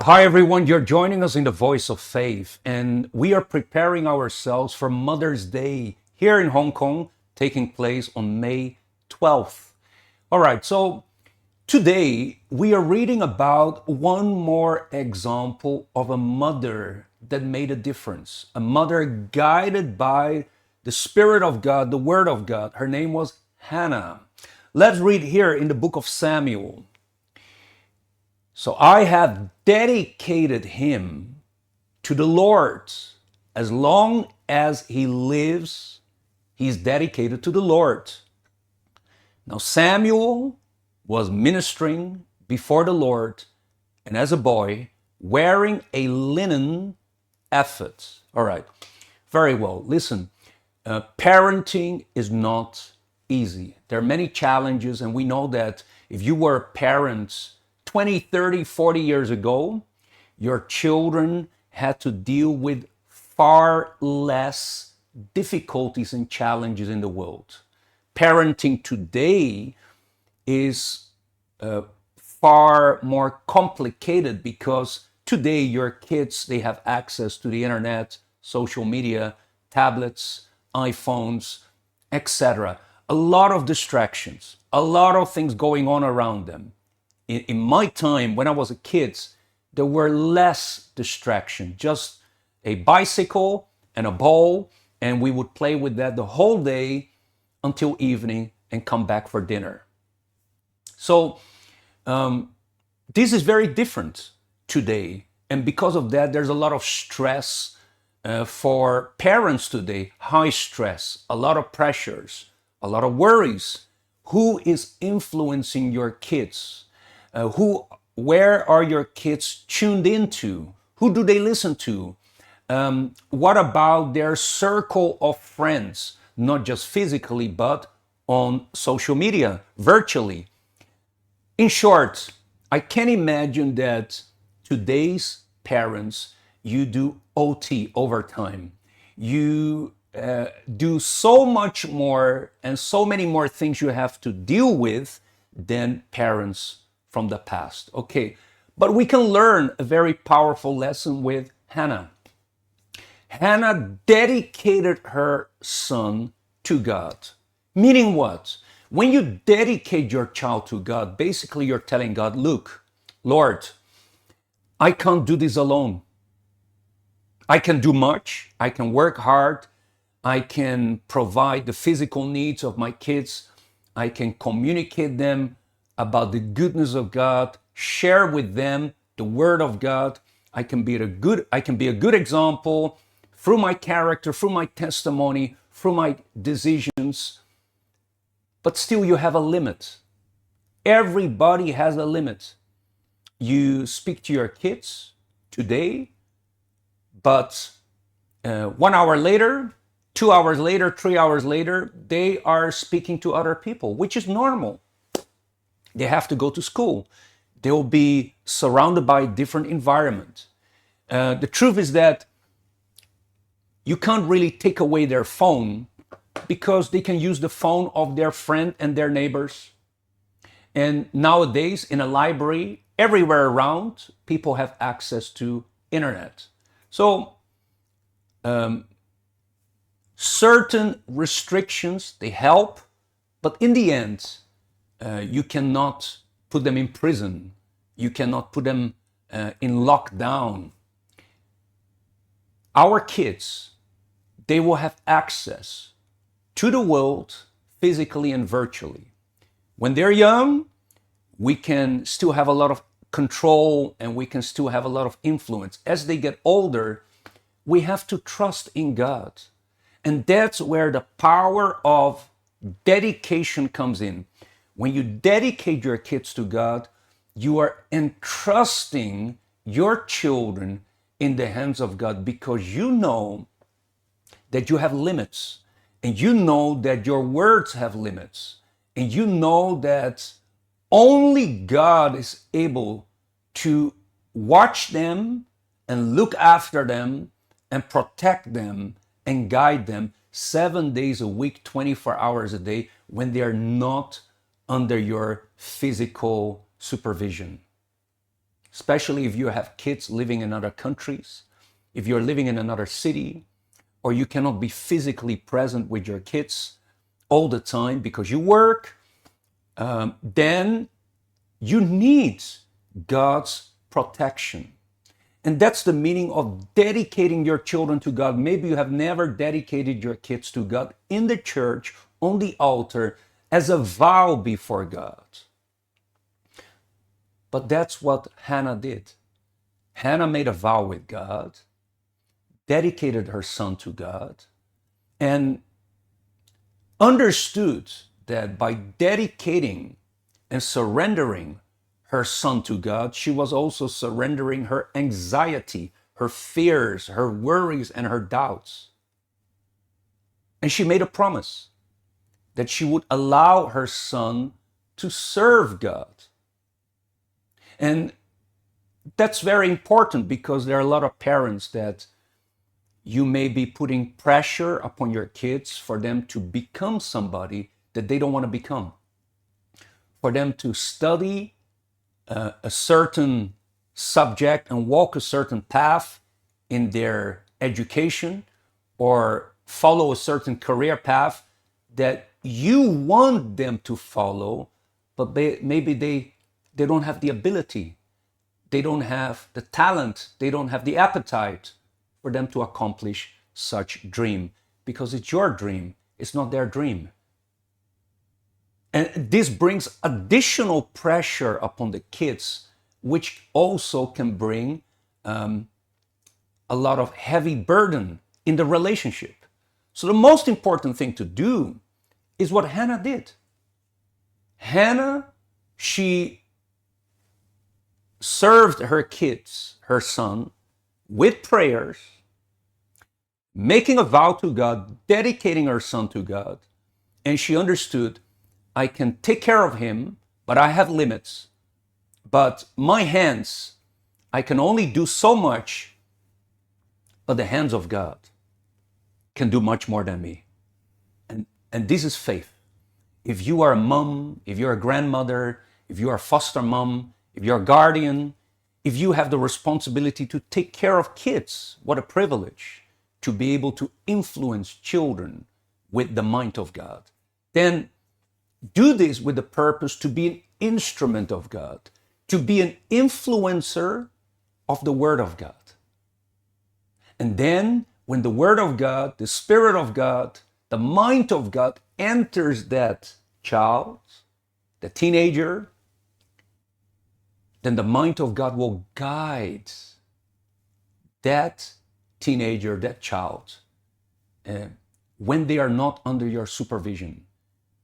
Hi, everyone. You're joining us in the Voice of Faith, and we are preparing ourselves for Mother's Day here in Hong Kong, taking place on May 12th. All right, so today we are reading about one more example of a mother that made a difference, a mother guided by the Spirit of God, the Word of God. Her name was Hannah. Let's read here in the book of Samuel. So I have dedicated him to the Lord. As long as he lives, he's dedicated to the Lord. Now Samuel was ministering before the Lord, and as a boy, wearing a linen ephod. All right, very well. Listen, parenting is not easy. There are many challenges, and we know that if you were parents 20, 30, 40 years ago, your children had to deal with far less difficulties and challenges in the world. Parenting today is far more complicated because today your kids, they have access to the internet, social media, tablets, iPhones, etc. A lot of distractions, a lot of things going on around them. In my time, when I was a kid, there were less distraction, just a bicycle and a ball, and we would play with that the whole day until evening and come back for dinner. So this is very different today. And because of that, there's a lot of stress for parents today, high stress, a lot of pressures, a lot of worries. Who is influencing your kids? Where are your kids tuned into? Who do they listen to? What about their circle of friends, not just physically, but on social media, virtually? In short, I can imagine that today's parents, you do OT, overtime. You do so much more and so many more things you have to deal with than parents from the past. Okay, but we can learn a very powerful lesson with Hannah. Hannah dedicated her son to God. Meaning what? When you dedicate your child to God, basically you're telling God, look, Lord, I can't do this alone. I can do much. I can work hard. I can provide the physical needs of my kids. I can communicate them about the goodness of God, share with them the word of God. I can be a good example through my character, through my testimony, through my decisions. But still you have a limit. Everybody has a limit. You speak to your kids today, but 1 hour later, 2 hours later, 3 hours later, they are speaking to other people, which is normal. They have to go to school. They will be surrounded by a different environment. The truth is that you can't really take away their phone because they can use the phone of their friend and their neighbors. And nowadays, in a library, everywhere around, people have access to internet. So certain restrictions, they help, but in the end, you cannot put them in prison. You cannot put them in lockdown. Our kids, they will have access to the world physically and virtually. When they're young, we can still have a lot of control and we can still have a lot of influence. As they get older, we have to trust in God. And that's where the power of dedication comes in. When you dedicate your kids to God, you are entrusting your children in the hands of God because you know that you have limits, and you know that your words have limits, and you know that only God is able to watch them and look after them and protect them and guide them 7 days a week, 24 hours a day when they are not under your physical supervision. especially if you have kids living in other countries, if you're living in another city, or you cannot be physically present with your kids all the time because you work, then you need God's protection. And that's the meaning of dedicating your children to God. Maybe you have never dedicated your kids to God in the church, on the altar, as a vow before God. But that's what Hannah did. Hannah made a vow with God, dedicated her son to God, and understood that by dedicating and surrendering her son to God, she was also surrendering her anxiety, her fears, her worries, and her doubts. And she made a promise that she would allow her son to serve God. And that's very important because there are a lot of parents that you may be putting pressure upon your kids for them to become somebody that they don't want to become, for them to study a certain subject and walk a certain path in their education, or follow a certain career path that you want them to follow, but maybe they don't have the ability, they don't have the talent, they don't have the appetite for them to accomplish such dream, because it's your dream, it's not their dream. And this brings additional pressure upon the kids, which also can bring a lot of heavy burden in the relationship. So the most important thing to do is what Hannah did. Hannah, she served her kids, her son, with prayers, making a vow to God, dedicating her son to God, and she understood, I can take care of him, but I have limits. But my hands, I can only do so much, but the hands of God can do much more than me. And this is faith. If you are a mom, if you're a grandmother, if you are a foster mom, if you're a guardian, if you have the responsibility to take care of kids, what a privilege to be able to influence children with the mind of God. Then do this with the purpose to be an instrument of God, to be an influencer of the Word of God. And then when the Word of God, the Spirit of God, the mind of God enters that child, the teenager, then the mind of God will guide that teenager, that child, when they are not under your supervision,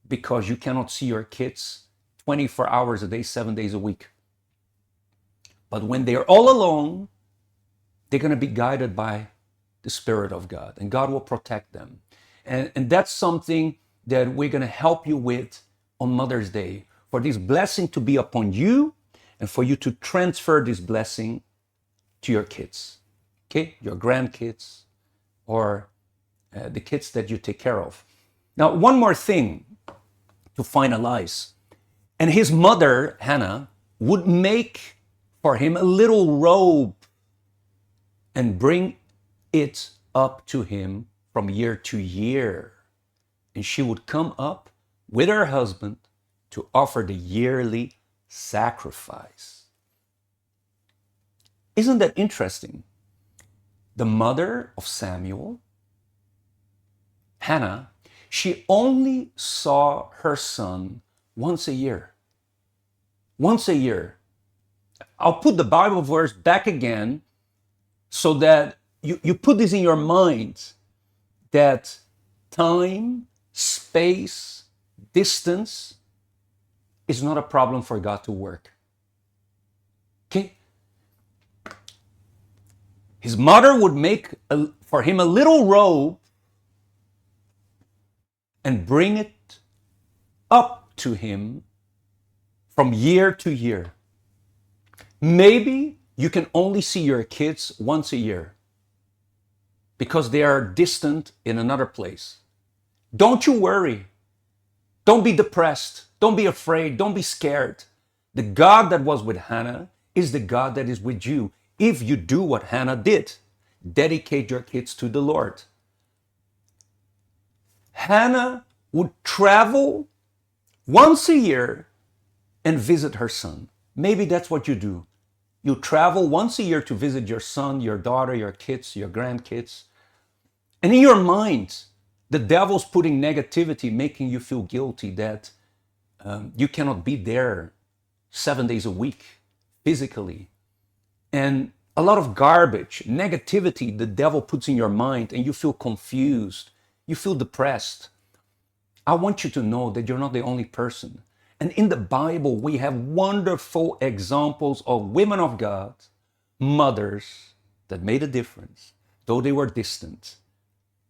because you cannot see your kids 24 hours a day, 7 days a week. But when they're all alone, they're going to be guided by the Spirit of God, and God will protect them. And that's something that we're going to help you with on Mother's Day, for this blessing to be upon you and for you to transfer this blessing to your kids, okay? Your grandkids or the kids that you take care of. Now, one more thing to finalize. And his mother, Hannah, would make for him a little robe and bring it up to him from year to year. And she would come up with her husband to offer the yearly sacrifice. Isn't that interesting? The mother of Samuel, Hannah, she only saw her son once a year. Once a year. I'll put the Bible verse back again so that you put this in your mind, that time, space, distance is not a problem for God to work. Okay? His mother would make for him a little robe and bring it up to him from year to year. Maybe you can only see your kids once a year because they are distant in another place. Don't you worry. Don't be depressed. Don't be afraid. Don't be scared. The God that was with Hannah is the God that is with you if you do what Hannah did. Dedicate your kids to the Lord. Hannah would travel once a year and visit her son. Maybe that's what you do. You travel once a year to visit your son, your daughter, your kids, your grandkids. And in your mind, the devil's putting negativity, making you feel guilty that you cannot be there 7 days a week physically. And a lot of garbage, negativity the devil puts in your mind, and you feel confused, you feel depressed. I want you to know that you're not the only person. And in the Bible, we have wonderful examples of women of God, mothers that made a difference, though they were distant.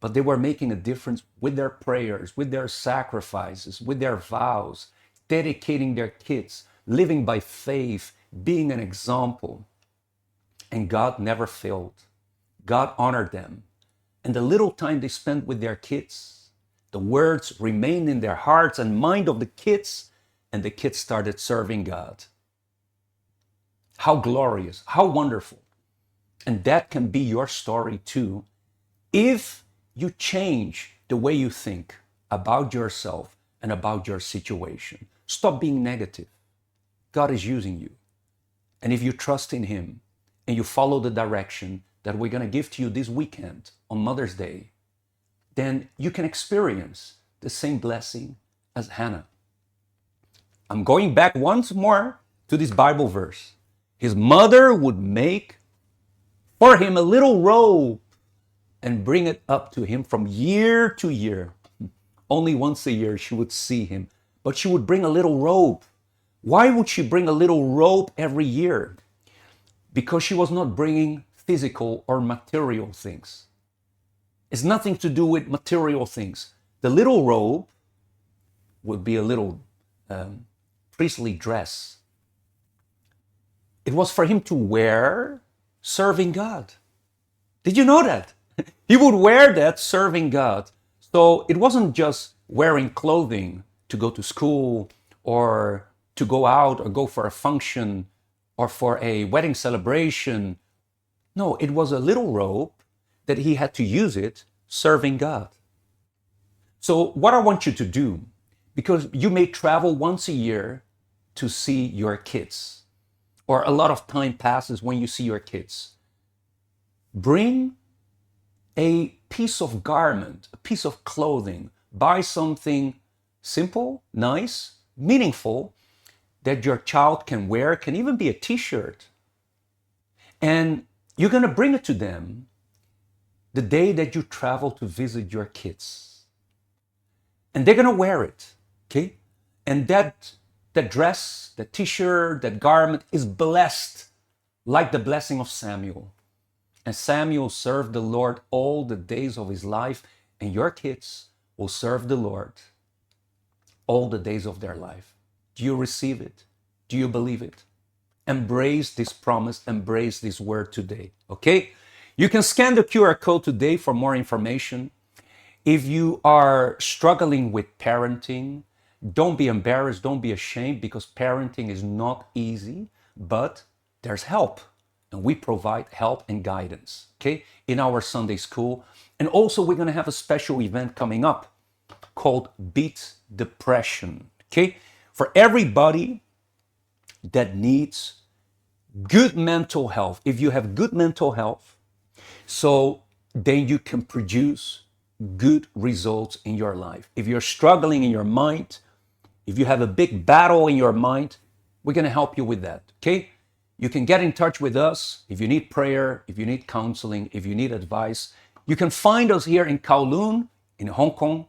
But they were making a difference with their prayers, with their sacrifices, with their vows, dedicating their kids, living by faith, being an example. And God never failed. God honored them. And the little time they spent with their kids, the words remained in their hearts and mind of the kids, and the kids started serving God. How glorious, how wonderful. And that can be your story too, if you change the way you think about yourself and about your situation. Stop being negative. God is using you. And if you trust in Him and you follow the direction that we're going to give to you this weekend on Mother's Day, then you can experience the same blessing as Hannah. I'm going back once more to this Bible verse. His mother would make for him a little robe and bring it up to him from year to year. Only once a year she would see him, but she would bring a little robe. Why would she bring a little robe every year? Because she was not bringing physical or material things. It's nothing to do with material things. The little robe would be a little priestly dress. It was for him to wear serving God. Did you know that? He would wear that serving God. So it wasn't just wearing clothing to go to school or to go out or go for a function or for a wedding celebration. No, it was a little robe that he had to use it serving God. So what I want you to do, because you may travel once a year to see your kids, or a lot of time passes when you see your kids, bring a piece of garment, a piece of clothing, buy something simple, nice, meaningful, that your child can wear, can even be a t-shirt. And you're going to bring it to them the day that you travel to visit your kids. And they're going to wear it, okay? And that dress, that t-shirt, that garment is blessed like the blessing of Samuel. And Samuel served the Lord all the days of his life, and your kids will serve the Lord all the days of their life. Do you receive it? Do you believe it? Embrace this promise, embrace this word today, okay? You can scan the QR code today for more information. If you are struggling with parenting, don't be embarrassed, don't be ashamed, because parenting is not easy, but there's help. And we provide help and guidance, okay, in our Sunday school. And also we're going to have a special event coming up called Beat Depression, okay? For everybody that needs good mental health. If you have good mental health, so then you can produce good results in your life. If you're struggling in your mind, if you have a big battle in your mind, we're going to help you with that, okay? You can get in touch with us if you need prayer, if you need counseling, if you need advice. You can find us here in Kowloon, in Hong Kong,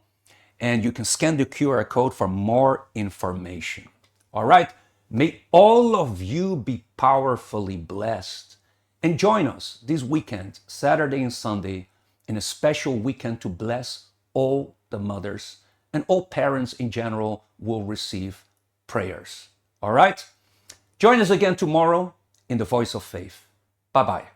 and you can scan the QR code for more information. All right? May all of you be powerfully blessed. And join us this weekend, Saturday and Sunday, in a special weekend to bless all the mothers, and all parents in general will receive prayers. All right? Join us again tomorrow in the Voice of Faith. Bye-bye.